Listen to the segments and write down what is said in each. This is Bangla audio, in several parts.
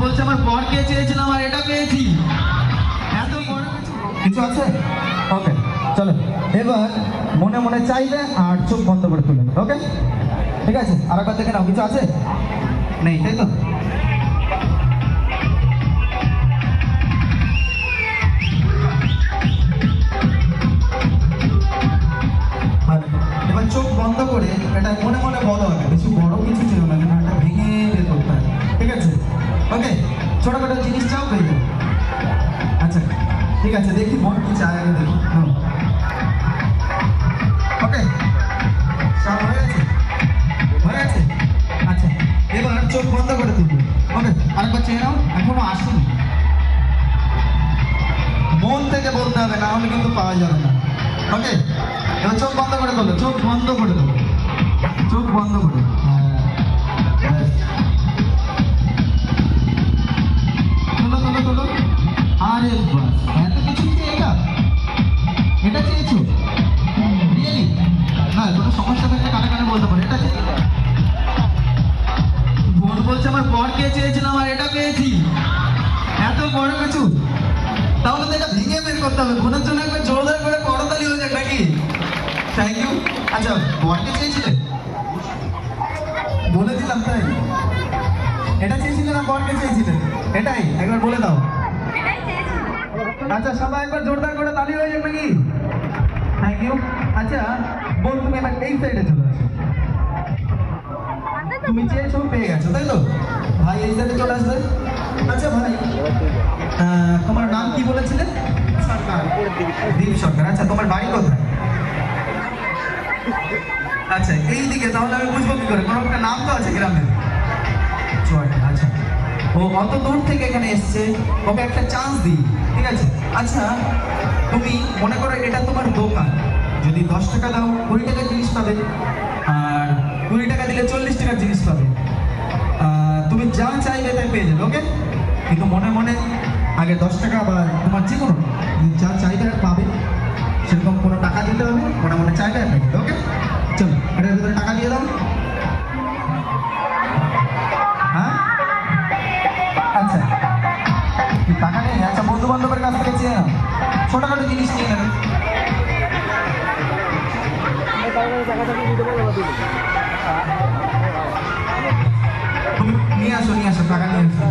বলছে আমার বরকে চেয়েছিলাম আর এটা পেয়েছি। এত বড় কিছু আছে? ওকে চলো, এবার মনে মনে চাইবে আর চোখ বন্ধ করে তুলবে। ওকে ঠিক আছে, আর একবার দেখে নাও, কিছু আছে? নেই, তাই তো? এবার চোখ বন্ধ করে এটা মনে মনে বলো, হবে বেশি বড় কিছু ছিল না, কিন্তু এটা ভেঙে বের করতে হয়। ঠিক আছে? ওকে, ছোটখাটো জিনিস চাও পেয়ে যাবে। আচ্ছা ঠিক আছে, দেখি মন কি চায় আগে দেখি। ওকে, সব হয়ে গেছে? হয়ে গেছে? আচ্ছা, এবার চোখ বন্ধ করে তুলবে। ওকে, আরেকবার চেয়ে নাও, এখনো আসেনি। মন থেকে বলতে হবে, না হলে কিন্তু পাওয়া যাবে না। ওকে, এবার চোখ বন্ধ করে তোলো, চোখ বন্ধ করে তোলো, চোখ বন্ধ করে। তোলো তোলো তোলো। আরে বাস, এত কিছু কি এটা? এটা চেয়েছো রিয়েলি? না, কোনো সমস্যা থাকলে কানে কানে বলতে পারে। এটা বোন বলছে আমার বরকে চেয়েছিলাম আর এটা পেয়েছি। এত বড় কিছু, তাহলে তো এটা ভেঙে বের করতে হবে। বোনের জন্য একবার জোরদার করে করতালি হয়ে যাক নাকি? Thank you. আচ্ছা, বরকে চেয়েছিলে? বলে দিলাম তাই। এটা চেয়েছিলে না বরকে চেয়েছিলে? এটাই একবার বলে দাও। আচ্ছা, সবাই একবার জোরদার করে তালি হয়ে যাক নাকি? Thank you. আচ্ছা বোন, তুমি এবার এই সাইডে চলে আসো। তুমি চেয়েছো, পেয়ে গেছো, তাই তো? ভাই এই সাইডে চলে আসবে। আচ্ছা ভাই, তোমার নাম কি বলেছিলে? সরকার। দীপ সরকার। আচ্ছা, তোমার বাড়ি কোথায়? আচ্ছা, এইদিকে। তাহলে আমি বুঝবো কি করে? কোনো একটা নাম তো আছে গ্রামের। চুয়াডাঙ্গা। আচ্ছা, ও অত দূর থেকে এখানে এসছে, ওকে একটা চান্স দিই। ঠিক আছে? আচ্ছা, তুমি মনে করো এটা তোমার দোকান, যদি 10 টাকা দাও 20 টাকার জিনিস পাবে, আর 20 টাকা দিলে 40 টাকার জিনিস পাবে। তুমি যা চাইবে তাই পেয়ে যাবে। ওকে, কিন্তু মনে মনে আগে 10 টাকা বা তোমার যে কোনো যা চাইবে আর পাবে, সেরকম কোনো টাকা দিতে হবে। মনে মনে চাইবে আর পেয়ে যাবে। ওকে চলো, এটার ভিতরে টাকা দিয়ে দাও। হ্যাঁ আচ্ছা, টাকা নেই? আচ্ছা, বন্ধু বান্ধবের কাছ থেকে চেয়ে নাও, ছোটখাটো জিনিস নিয়ে নেবে। তুমি নিয়ে আসো, নিয়ে আসো, টাকা নিয়ে আসো।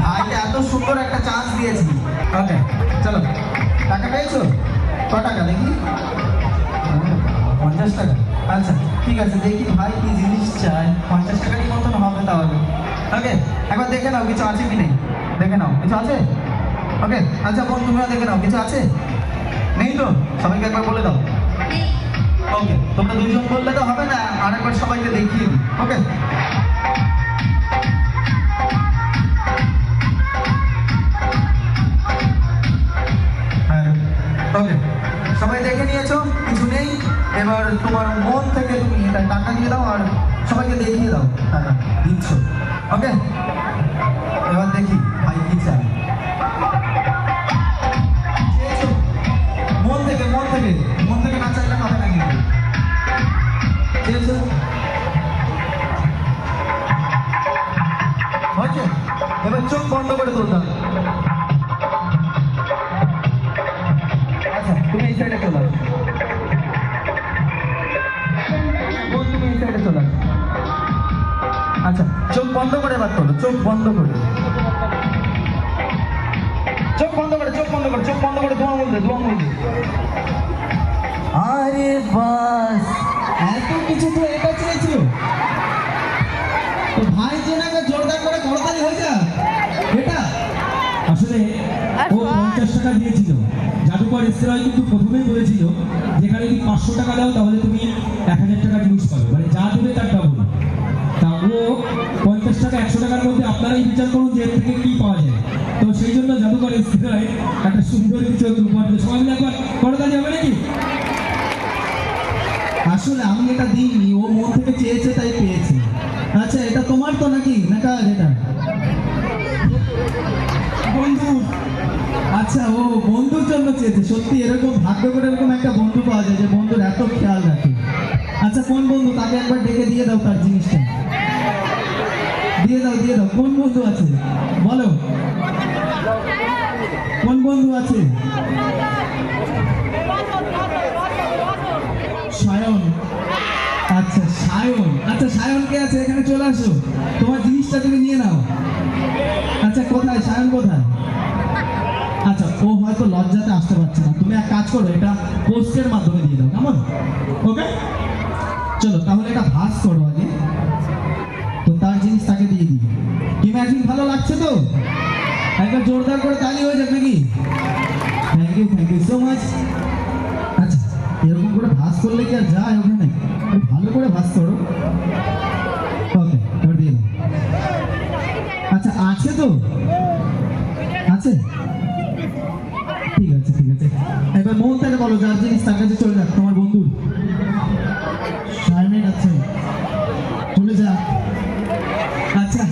ভাইকে এত সুন্দর একটা চান্স দিয়েছি। ওকে চলো, টাকা পেয়েছো? ক টাকা দেখি? 50 টাকা। আচ্ছা ঠিক আছে, দেখি ভাই কি জিনিস চায়। 50 টাকারই মতন হবে তাহলে। ওকে, একবার দেখে নাও কিছু আছে কি নেই, দেখে নাও কিছু আছে। ওকে আচ্ছা বোন, তুমিও দেখে নাও কিছু আছে। নেই তো? সবাইকে একবার বলে দাও। ওকে, তোমরা দুজন বললে তো হবে না, আরেকবার সবাইকে দেখিয়ে দিই। ওকে, ওকে, সবাই দেখে নিয়েছো, কিছু নেই। এবার তোমার মন থেকে তুমি এটা টাকা দিয়ে দাও আর সবাইকে দেখিয়ে দাও টাকা দিচ্ছ। ওকে, এবার দেখি ভাই কি চায়। চেয়েছো? মন থেকে, মন থেকে, মন থেকে না চাইলে হবে না কিন্তু। চেয়েছো? হয়েছে? এবার চোখ বন্ধ করে তুলতে হবে। আচ্ছা, তুমি এই সাইডে চলে আসো। তুমি এই সাইডে চলে আসো। আচ্ছা, চোখ বন্ধ করে এবার তোলো, চোখ বন্ধ করে, চোখ বন্ধ করে, চোখ বন্ধ করে, চোখ বন্ধ করে, দোয়া বলবে, দোয়া বলবে। আরে বাস, এত কিছু তো এটা চেয়েছিল। তো ভাই যে না জোরদার করে করতালি হয়ে যা। এটা আসলে ও 50 টাকা দিয়েছিল। জাদুকর রেস্তোরাঁয় কিন্তু প্রথমেই বলেছিল যেখানে যদি 500 টাকা দাও তাহলে তুমি 1000 টাকা জিনিস পাবে, মানে যা দেবে তার ডাবল। তা ও 50 টাকা 100 টাকার মধ্যে আপনারাই বিচার করুন যে এর থেকে কি পাওয়া যায়। তো সেই জন্য জাদুকর রেস্তোরাঁয় একটা সুন্দর কিছু উপহার দিল। সবাই মিলে একবার করতালি হবে নাকি? আসলে আমি এটা দিইনি, ও মন থেকে চেয়েছে তাই পেয়েছে। আচ্ছা, এটা তোমার তো নাকি না কার? এটা বন্ধু। আচ্ছা, ও বন্ধুর জন্য চেয়েছে। সত্যি এরকম ভাগ্য করে এরকম একটা বন্ধু পাওয়া যায় যে বন্ধুর এত খেয়াল রাখে। আচ্ছা, কোন বন্ধু? তাকে একবার ডেকে দিয়ে দাও তার জিনিসটা। দিয়ে দাও, দিয়ে দাও। কোন বন্ধু আছে বলো, কোন বন্ধু আছে? সায়ন। আচ্ছা সায়ন, আচ্ছা সায়ন কে আছে? এখানে চলে আসো, তোমার জিনিসটা তুমি নিয়ে নাও। আচ্ছা কোথায় সায়ন, কোথায়? আচ্ছা ও হয়তো লজ্জাতে আসতে পারছে না, তুমি এক কাজ করো, এটা পোস্টের মাধ্যমে দিয়ে দাও, কেমন? ওকে চলো তাহলে এটা ভাস করো আগে, তো তার জিনিস তাকে দিয়ে দিই। কি ম্যাজিক ভালো লাগছে তো? একবার জোরদার করে তালি হয়ে যাবে নাকি? Thank you so much. আচ্ছা এরকম করে ভাস করলে কি আর যায় ওখানে? একটু ভালো করে ভাস করো। ওকে এবার দিয়ে দাও। আচ্ছা আছে তো? আছে? ঠিক আছে ঠিক আছে, একবার মন থেকে বলো যার জিনিস তার কাছে চলে যাক, তোমার বন্ধুর। সায়নের কাছে চলে যাক। আচ্ছা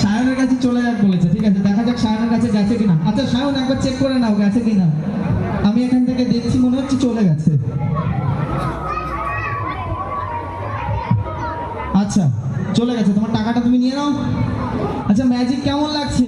সায়নের কাছে চলে যাক বলেছে, ঠিক আছে দেখা যাক সায়নের কাছে গেছে কিনা। আচ্ছা সায়ন একবার চেক করে নাও গেছে কিনা, আমি এখান থেকে দেখছি মনে হচ্ছে চলে গেছে। আচ্ছা চলে গেছে, তোমার টাকাটা তুমি নিয়ে নাও। আচ্ছা ম্যাজিক কেমন লাগছে?